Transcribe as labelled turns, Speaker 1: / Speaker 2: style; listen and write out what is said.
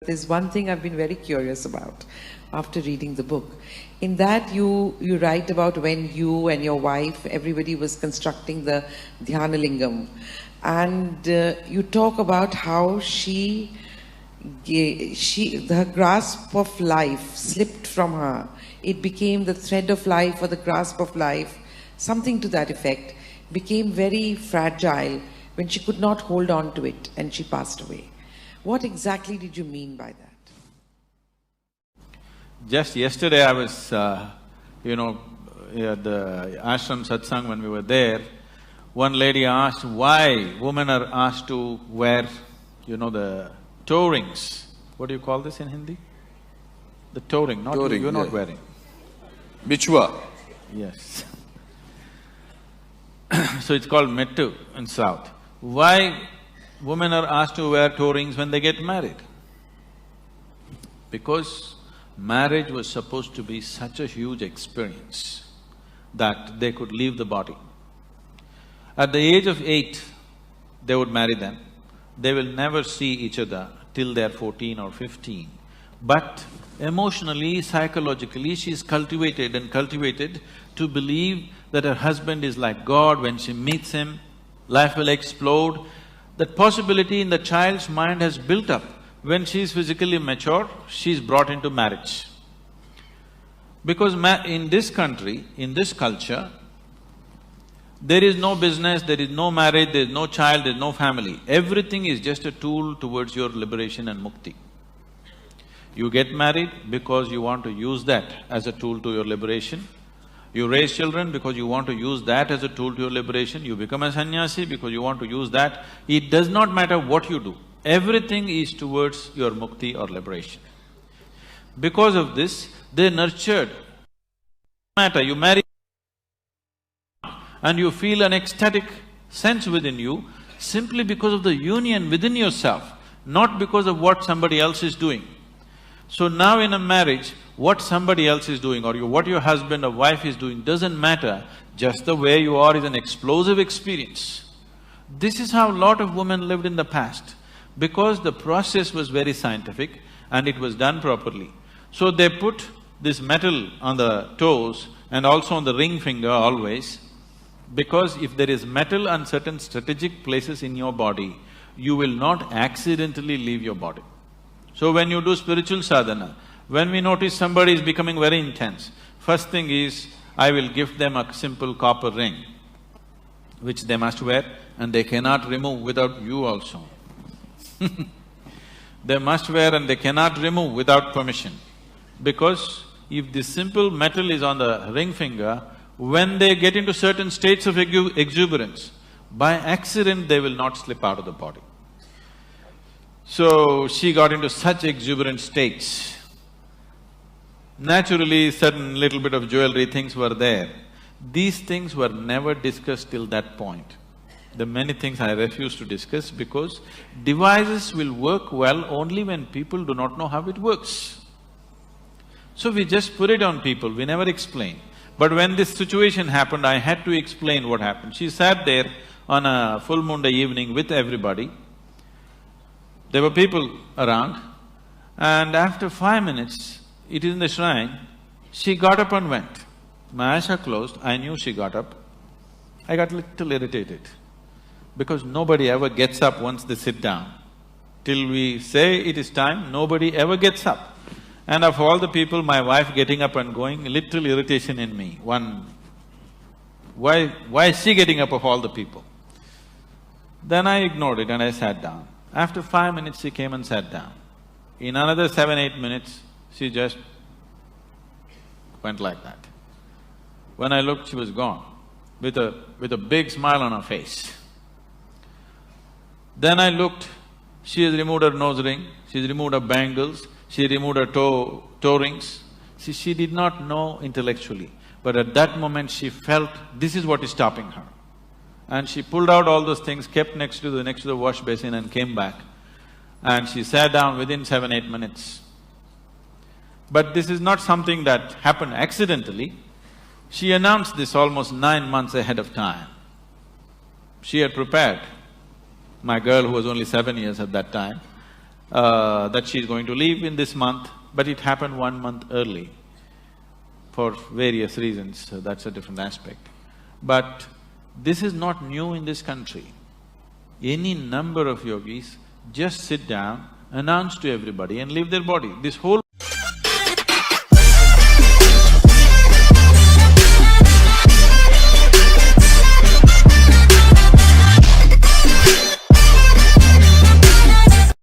Speaker 1: there's one thing I've been very curious about after reading the book. In that you write about when you and your wife, everybody was constructing the Dhyanalingam, and you talk about how her grasp of life slipped from her. It became the thread of life or the grasp of life, something to that effect, became very fragile when she could not hold on to it and she passed away. What exactly did you mean by that?
Speaker 2: Just yesterday I was, at the ashram satsang when we were there, one lady asked why women are asked to wear, the toe rings. What do you call this in Hindi? The toe ring, not you, you're not wearing.
Speaker 3: Bichwa.
Speaker 2: Yes. So it's called mettu in South. Why women are asked to wear toe rings when they get married? Because marriage was supposed to be such a huge experience that they could leave the body. At the age of 8, they would marry them. They will never see each other till they're 14 or 15. But emotionally, psychologically, she's cultivated to believe that her husband is like God. When she meets him, life will explode. That possibility in the child's mind has built up. When she's physically mature, she's brought into marriage. Because in this country, in this culture, there is no business, there is no marriage, there is no child, there is no family. Everything is just a tool towards your liberation and mukti. You get married because you want to use that as a tool to your liberation. You raise children because you want to use that as a tool to your liberation. You become a sannyasi because you want to use that. It does not matter what you do. Everything is towards your mukti or liberation. Because of this, they nurtured. No matter, you marry and you feel an ecstatic sense within you simply because of the union within yourself, not because of what somebody else is doing. So now in a marriage, what somebody else is doing or what your husband or wife is doing doesn't matter, just the way you are is an explosive experience. This is how a lot of women lived in the past, because the process was very scientific and it was done properly. So they put this metal on the toes and also on the ring finger always, because if there is metal on certain strategic places in your body, you will not accidentally leave your body. So when you do spiritual sadhana, when we notice somebody is becoming very intense, first thing is, I will gift them a simple copper ring, which they must wear and they cannot remove without you also. They must wear and they cannot remove without permission. Because if this simple metal is on the ring finger, when they get into certain states of exuberance, by accident they will not slip out of the body. So she got into such exuberant states. Naturally, certain little bit of jewelry things were there. These things were never discussed till that point. The many things I refuse to discuss because devices will work well only when people do not know how it works. So we just put it on people, we never explain. But when this situation happened, I had to explain what happened. She sat there on a full moon day evening with everybody. There were people around, and after 5 minutes, it is in the shrine, she got up and went. My eyes are closed, I knew she got up. I got little irritated, because nobody ever gets up once they sit down. Till we say it is time, nobody ever gets up. And of all the people, my wife getting up and going, little irritation in me. Why is she getting up of all the people? Then I ignored it and I sat down. After 5 minutes, she came and sat down. In another 7-8 minutes, she just went like that. When I looked, she was gone, with a big smile on her face. Then I looked, she has removed her nose ring, she's removed her bangles, she removed her toe rings. See, she did not know intellectually, but at that moment she felt this is what is stopping her. And she pulled out all those things, kept next to the wash basin and came back. And she sat down within 7-8 minutes. But this is not something that happened accidentally. She announced this almost 9 months ahead of time. She had prepared. My girl, who was only 7 years at that time, that she's going to leave in this month, but it happened 1 month early for various reasons, so that's a different aspect. But this is not new in this country. Any number of yogis just sit down, announce to everybody and leave their body. This whole